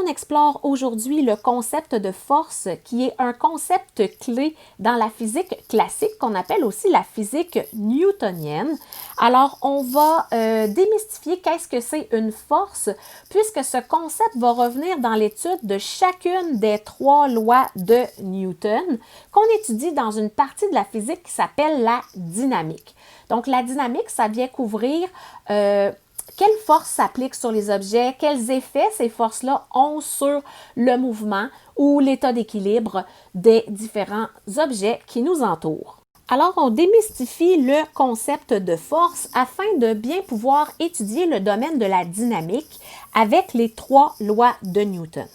explore aujourd'hui le concept de force qui est un concept clé dans la physique classique qu'on appelle aussi la physique newtonienne. Alors, on va démystifier qu'est-ce que c'est une force puisque ce concept va revenir dans l'étude de chacune des 3 lois de Newton qu'on étudie dans une partie de la physique qui s'appelle la dynamique. Donc, la dynamique, ça vient couvrir quelles forces s'appliquent sur les objets, quels effets ces forces-là ont sur le mouvement ou l'état d'équilibre des différents objets qui nous entourent. Alors, on démystifie le concept de force afin de bien pouvoir étudier le domaine de la dynamique avec les 3 lois de Newton.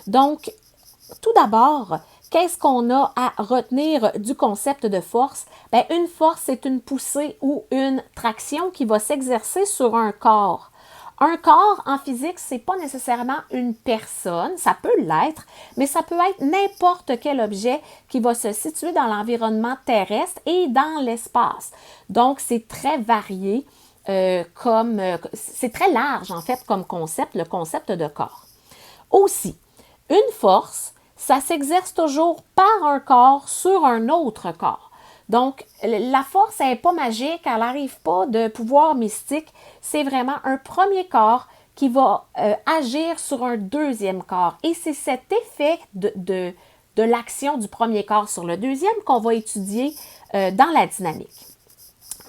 Donc, tout d'abord, qu'est-ce qu'on a à retenir du concept de force? Bien, une force, c'est une poussée ou une traction qui va s'exercer sur un corps. Un corps, en physique, ce n'est pas nécessairement une personne, ça peut l'être, mais ça peut être n'importe quel objet qui va se situer dans l'environnement terrestre et dans l'espace. Donc, c'est très varié, c'est très large, en fait, comme concept, le concept de corps. Aussi, une force, ça s'exerce toujours par un corps sur un autre corps. Donc, la force, elle n'est pas magique, elle n'arrive pas de pouvoir mystique. C'est vraiment un premier corps qui va agir sur un deuxième corps. Et c'est cet effet de l'action du premier corps sur le deuxième qu'on va étudier dans la dynamique.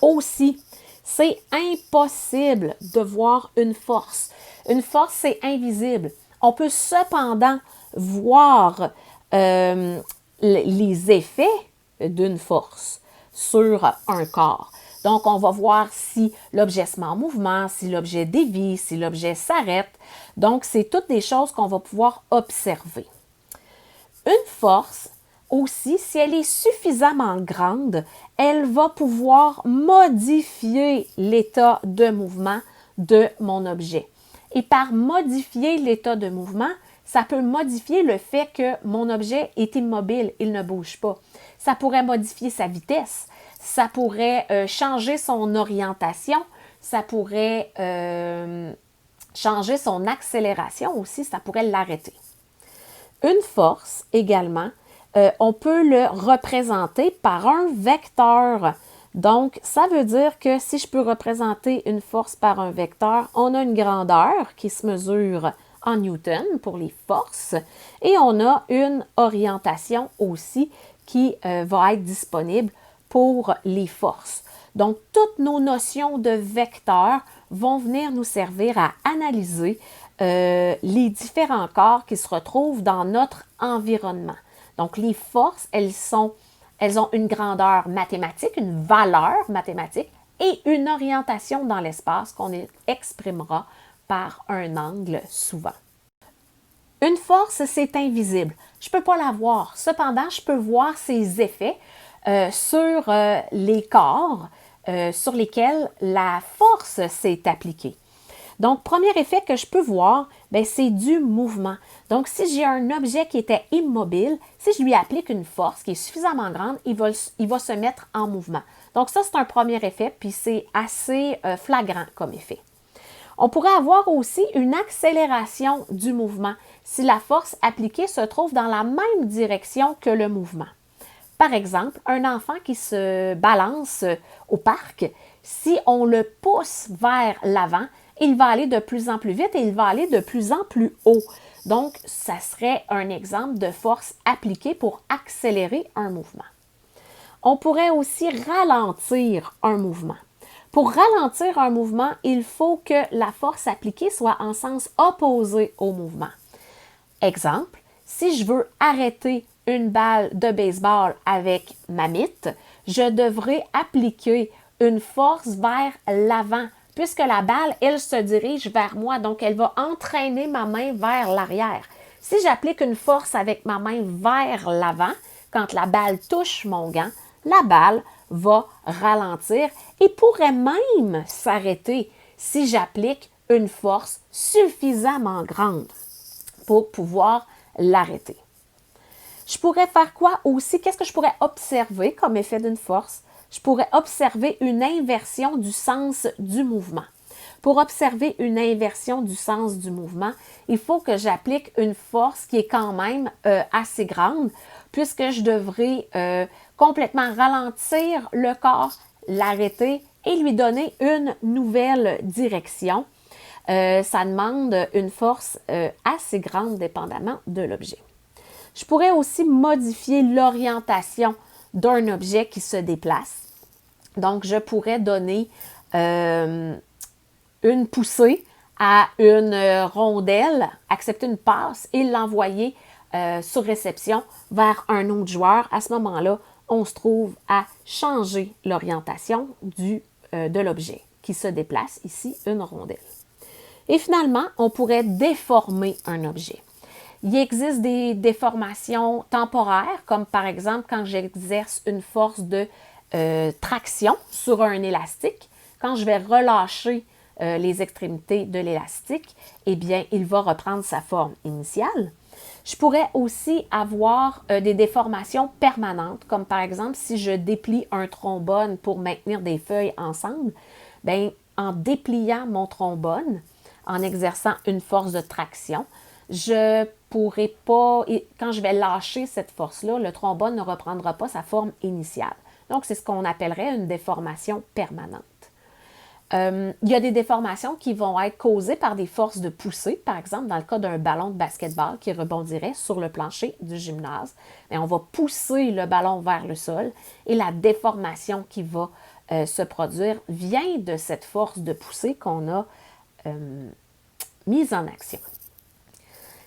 Aussi, c'est impossible de voir une force. Une force, c'est invisible. On peut cependant voir les effets d'une force sur un corps. Donc, on va voir si l'objet se met en mouvement, si l'objet dévie, si l'objet s'arrête. Donc, c'est toutes des choses qu'on va pouvoir observer. Une force, aussi, si elle est suffisamment grande, elle va pouvoir modifier l'état de mouvement de mon objet. Et par modifier l'état de mouvement, ça peut modifier le fait que mon objet est immobile, il ne bouge pas. Ça pourrait modifier sa vitesse, ça pourrait changer son orientation, ça pourrait changer son accélération aussi, ça pourrait l'arrêter. Une force également, on peut le représenter par un vecteur. Donc, ça veut dire que si je peux représenter une force par un vecteur, on a une grandeur qui se mesure en Newton pour les forces et on a une orientation aussi qui va être disponible pour les forces. Donc, toutes nos notions de vecteurs vont venir nous servir à analyser les différents corps qui se retrouvent dans notre environnement. Donc, les forces, elles ont une grandeur mathématique, une valeur mathématique et une orientation dans l'espace qu'on exprimera par un angle souvent. Une force, c'est invisible. Je ne peux pas la voir. Cependant, je peux voir ses effets sur les corps sur lesquels la force s'est appliquée. Donc, premier effet que je peux voir, c'est du mouvement. Donc, si j'ai un objet qui était immobile, si je lui applique une force qui est suffisamment grande, il va se mettre en mouvement. Donc, ça, c'est un premier effet, puis c'est assez flagrant comme effet. On pourrait avoir aussi une accélération du mouvement si la force appliquée se trouve dans la même direction que le mouvement. Par exemple, un enfant qui se balance au parc, si on le pousse vers l'avant, il va aller de plus en plus vite et il va aller de plus en plus haut. Donc, ça serait un exemple de force appliquée pour accélérer un mouvement. On pourrait aussi ralentir un mouvement. Pour ralentir un mouvement, il faut que la force appliquée soit en sens opposé au mouvement. Exemple, si je veux arrêter une balle de baseball avec ma mythe, je devrais appliquer une force vers l'avant, puisque la balle, elle se dirige vers moi, donc elle va entraîner ma main vers l'arrière. Si j'applique une force avec ma main vers l'avant, quand la balle touche mon gant, la balle va ralentir et pourrait même s'arrêter si j'applique une force suffisamment grande pour pouvoir l'arrêter. Je pourrais faire quoi aussi? Qu'est-ce que je pourrais observer comme effet d'une force? Je pourrais observer une inversion du sens du mouvement. pour observer une inversion du sens du mouvement, il faut que j'applique une force qui est quand même assez grande, puisque je devrais complètement ralentir le corps, l'arrêter et lui donner une nouvelle direction. Ça demande une force assez grande dépendamment de l'objet. Je pourrais aussi modifier l'orientation d'un objet qui se déplace. Donc, je pourrais donner une poussée à une rondelle, accepter une passe et l'envoyer sur réception vers un autre joueur. À ce moment-là, on se trouve à changer l'orientation de l'objet qui se déplace, ici une rondelle. Et finalement, on pourrait déformer un objet. Il existe des déformations temporaires, comme par exemple quand j'exerce une force de traction sur un élastique. Quand je vais relâcher les extrémités de l'élastique, eh bien, il va reprendre sa forme initiale. Je pourrais aussi avoir des déformations permanentes, comme par exemple si je déplie un trombone pour maintenir des feuilles ensemble, bien, en dépliant mon trombone, en exerçant une force de traction, je pourrais pas, quand je vais lâcher cette force-là, le trombone ne reprendra pas sa forme initiale. Donc, c'est ce qu'on appellerait une déformation permanente. Il y a des déformations qui vont être causées par des forces de poussée, par exemple dans le cas d'un ballon de basketball qui rebondirait sur le plancher du gymnase. Et on va pousser le ballon vers le sol et la déformation qui va se produire vient de cette force de poussée qu'on a mise en action.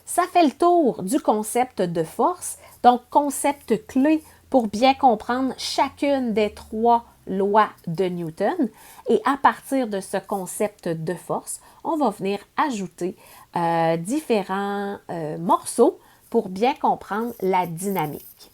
Ça fait le tour du concept de force, donc concept clé pour bien comprendre chacune des 3 lois de Newton. Et à partir de ce concept de force, on va venir ajouter différents morceaux pour bien comprendre la dynamique.